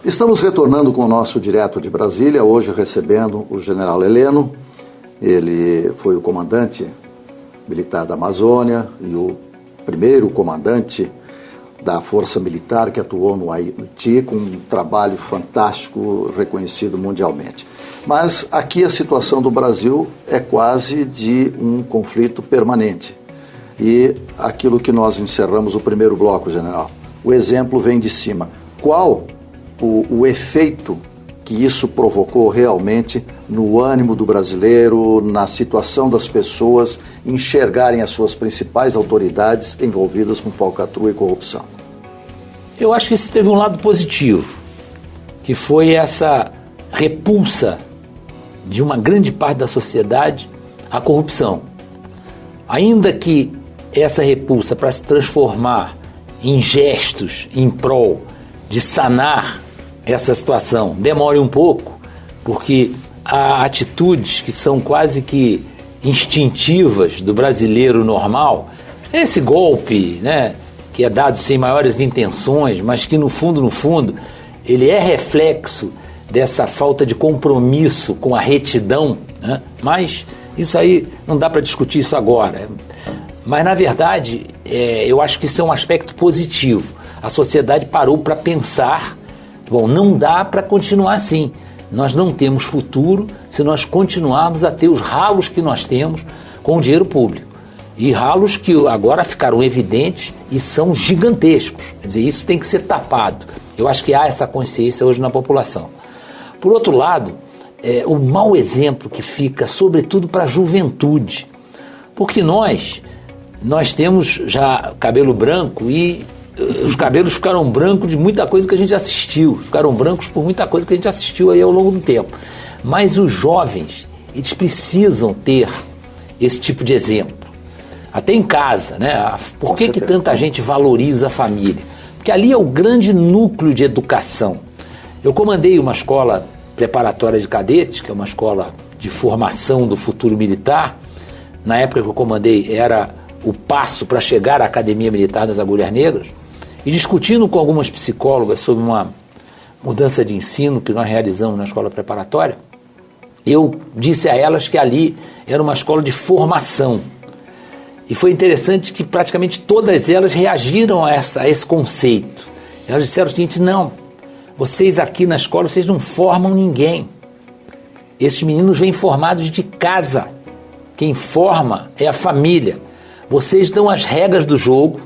Estamos retornando com o nosso Direto de Brasília, hoje recebendo o general Heleno. Ele foi o comandante militar da Amazônia e o primeiro comandante da Força Militar que atuou no Haiti, com um trabalho fantástico, reconhecido mundialmente. Mas aqui a situação do Brasil é quase de um conflito permanente. E aquilo que nós encerramos o primeiro bloco, general, o exemplo vem de cima. Qual o efeito que isso provocou realmente no ânimo do brasileiro, na situação das pessoas enxergarem as suas principais autoridades envolvidas com falcatrua e corrupção? Eu acho que isso teve um lado positivo, que foi essa repulsa de uma grande parte da sociedade à corrupção. Ainda que essa repulsa, para se transformar em gestos em prol de sanar essa situação, demore um pouco, porque há atitudes que são quase que instintivas do brasileiro normal. Esse golpe, né, que é dado sem maiores intenções, mas que no fundo, ele é reflexo dessa falta de compromisso com a retidão, né? Mas isso aí não dá para discutir isso agora. Mas, na verdade, eu acho que isso é um aspecto positivo. A sociedade parou para pensar, bom, não dá para continuar assim. Nós não temos futuro se nós continuarmos a ter os ralos que nós temos com o dinheiro público. E ralos que agora ficaram evidentes e são gigantescos. Quer dizer, isso tem que ser tapado. Eu acho que há essa consciência hoje na população. Por outro lado, o mau exemplo que fica, sobretudo para a juventude. Porque nós temos já cabelo branco e os cabelos ficaram brancos de muita coisa que a gente assistiu. Ficaram brancos por muita coisa que a gente assistiu aí ao longo do tempo. Mas os jovens, eles precisam ter esse tipo de exemplo. Até em casa, né? Por que tanta gente valoriza a família? Porque ali é o grande núcleo de educação. Eu comandei uma escola preparatória de cadetes, que é uma escola de formação do futuro militar. Na época que eu comandei, era o passo para chegar à Academia Militar das Agulhas Negras. E discutindo com algumas psicólogas sobre uma mudança de ensino que nós realizamos na escola preparatória, eu disse a elas que ali era uma escola de formação. E foi interessante que praticamente todas elas reagiram a esse conceito. Elas disseram o seguinte: não, vocês aqui na escola, vocês não formam ninguém. Esses meninos vêm formados de casa. Quem forma é a família. Vocês dão as regras do jogo,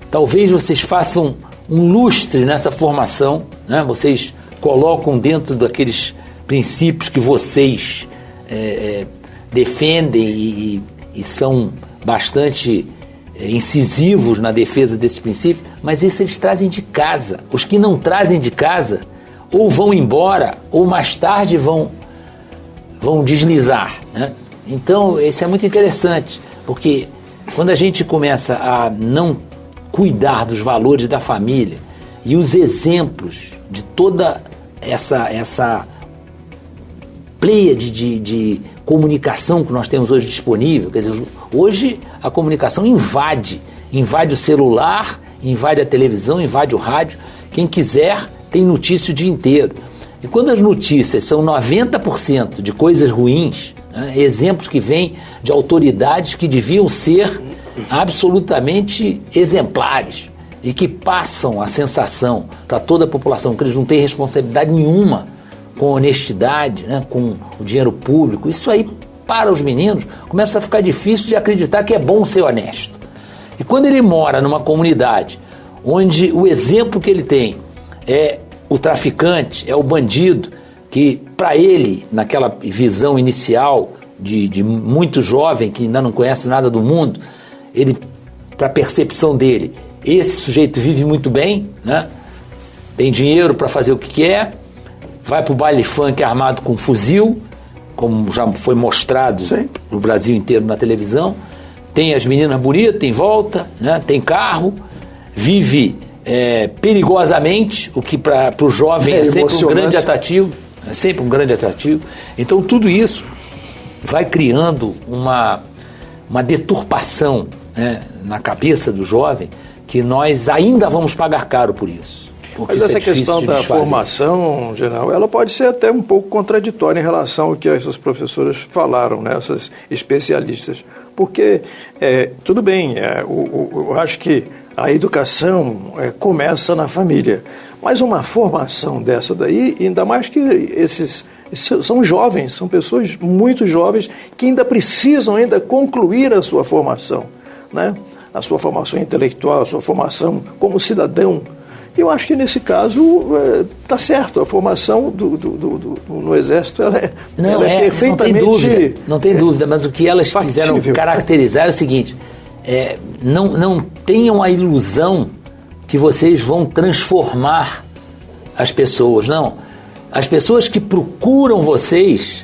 talvez vocês façam um lustre nessa formação, né? Vocês colocam dentro daqueles princípios que vocês defendem e são bastante incisivos na defesa desses princípios, mas isso eles trazem de casa. Os que não trazem de casa ou vão embora ou mais tarde vão deslizar, né? Então isso é muito interessante, porque quando a gente começa a não cuidar dos valores da família e os exemplos de toda essa pleiade de comunicação que nós temos hoje disponível, quer dizer, hoje a comunicação invade o celular, invade a televisão, invade o rádio. Quem quiser tem notícia o dia inteiro. E quando as notícias são 90% de coisas ruins, né, exemplos que vêm de autoridades que deviam ser absolutamente exemplares e que passam a sensação para toda a população que eles não têm responsabilidade nenhuma com honestidade, né, com o dinheiro público, isso aí, para os meninos, começa a ficar difícil de acreditar que é bom ser honesto. E quando ele mora numa comunidade onde o exemplo que ele tem é o traficante, é o bandido, que para ele, naquela visão inicial de muito jovem que ainda não conhece nada do mundo, para a percepção dele, esse sujeito vive muito bem, né, tem dinheiro para fazer o que quer, vai para o baile funk armado com fuzil, como já foi mostrado no Brasil inteiro na televisão, tem as meninas bonitas em volta, né, tem carro, vive perigosamente, o que para o jovem é sempre um grande atrativo. É sempre um grande atrativo. Então tudo isso vai criando uma deturpação, né, na cabeça do jovem, que nós ainda vamos pagar caro por isso. Mas essa questão da formação, general, ela pode ser até um pouco contraditória em relação ao que essas professoras falaram, né, essas especialistas. Porque, tudo bem, eu acho que a educação começa na família. Mas uma formação dessa daí, ainda mais que esses são jovens, são pessoas muito jovens que ainda precisam concluir a sua formação, né? A sua formação intelectual, a sua formação como cidadão. Eu acho que nesse caso está certo, a formação no Exército ela é perfeitamente... Não tem dúvida, mas o que elas quiseram caracterizar é o seguinte, não tenham a ilusão que vocês vão transformar as pessoas, não. As pessoas que procuram vocês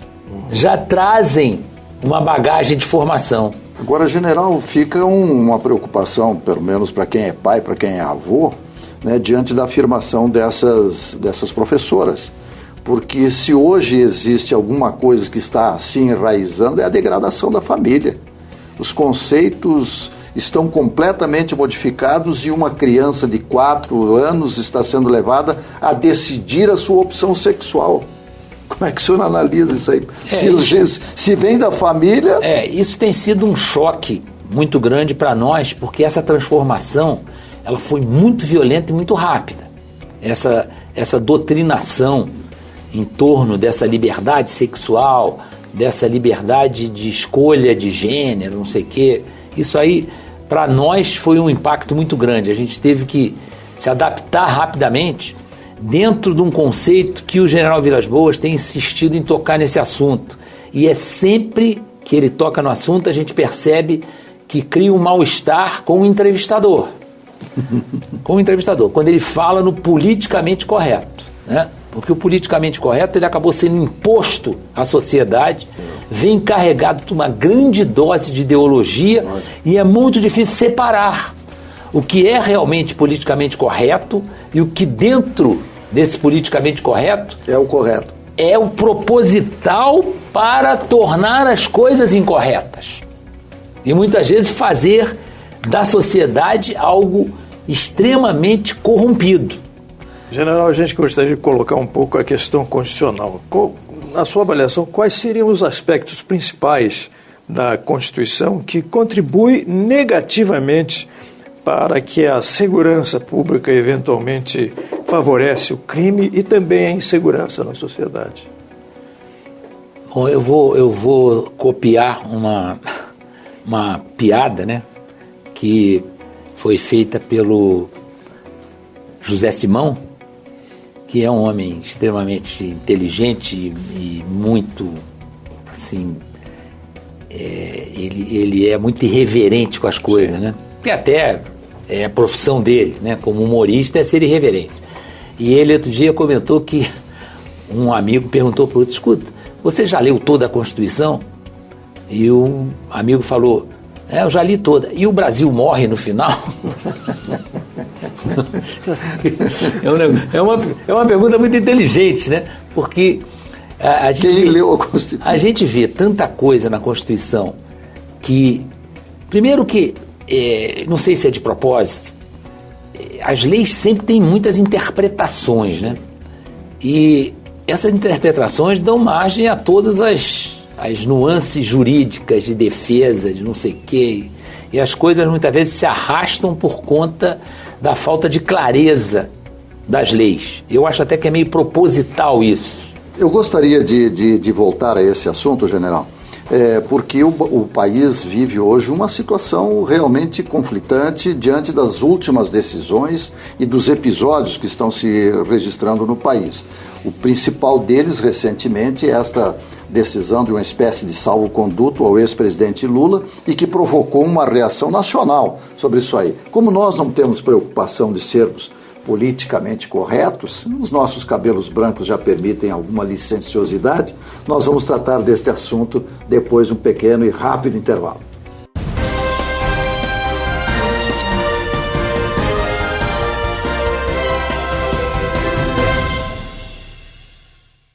já trazem uma bagagem de formação. Agora, general, fica uma preocupação, pelo menos para quem é pai, para quem é avô, né, diante da afirmação dessas professoras. Porque se hoje existe alguma coisa que está assim enraizando, é a degradação da família. Os conceitos estão completamente modificados e uma criança de 4 anos está sendo levada a decidir a sua opção sexual. Como é que o senhor analisa isso aí? Se vem da família... Isso tem sido um choque muito grande para nós, porque essa transformação ela foi muito violenta e muito rápida. Essa doutrinação em torno dessa liberdade sexual, dessa liberdade de escolha de gênero, não sei o quê, isso aí, para nós, foi um impacto muito grande. A gente teve que se adaptar rapidamente dentro de um conceito que o general Vilas Boas tem insistido em tocar nesse assunto. E é sempre que ele toca no assunto, a gente percebe que cria um mal-estar com o entrevistador. Quando ele fala no politicamente correto, né? Porque o politicamente correto ele acabou sendo imposto à sociedade, vem carregado de uma grande dose de ideologia e é muito difícil separar o que é realmente politicamente correto e o que dentro desse politicamente correto é o correto. É o proposital para tornar as coisas incorretas. E muitas vezes fazer da sociedade algo extremamente corrompido. General, a gente gostaria de colocar um pouco a questão constitucional. Na sua avaliação, quais seriam os aspectos principais da Constituição que contribuem negativamente para que a segurança pública eventualmente favorece o crime e também a insegurança na sociedade? Bom, eu vou copiar uma piada, né, que foi feita pelo José Simão, que é um homem extremamente inteligente e muito, assim, ele é muito irreverente com as coisas, né? Que até é a profissão dele, né? Como humorista é ser irreverente. E ele outro dia comentou que um amigo perguntou para o outro, escuta, você já leu toda a Constituição? E o amigo falou, eu já li toda. E o Brasil morre no final? É uma pergunta muito inteligente, né? Porque a gente vê tanta coisa na Constituição que, primeiro que, não sei se é de propósito, as leis sempre têm muitas interpretações, né? E essas interpretações dão margem a todas as nuances jurídicas de defesa, de não sei o quê. E as coisas muitas vezes se arrastam por conta da falta de clareza das leis. Eu acho até que é meio proposital isso. Eu gostaria de voltar a esse assunto, general, porque o país vive hoje uma situação realmente conflitante diante das últimas decisões e dos episódios que estão se registrando no país. O principal deles, recentemente, é esta decisão de uma espécie de salvo-conduto ao ex-presidente Lula e que provocou uma reação nacional sobre isso aí. Como nós não temos preocupação de sermos politicamente corretos, os nossos cabelos brancos já permitem alguma licenciosidade, nós vamos tratar deste assunto depois de um pequeno e rápido intervalo.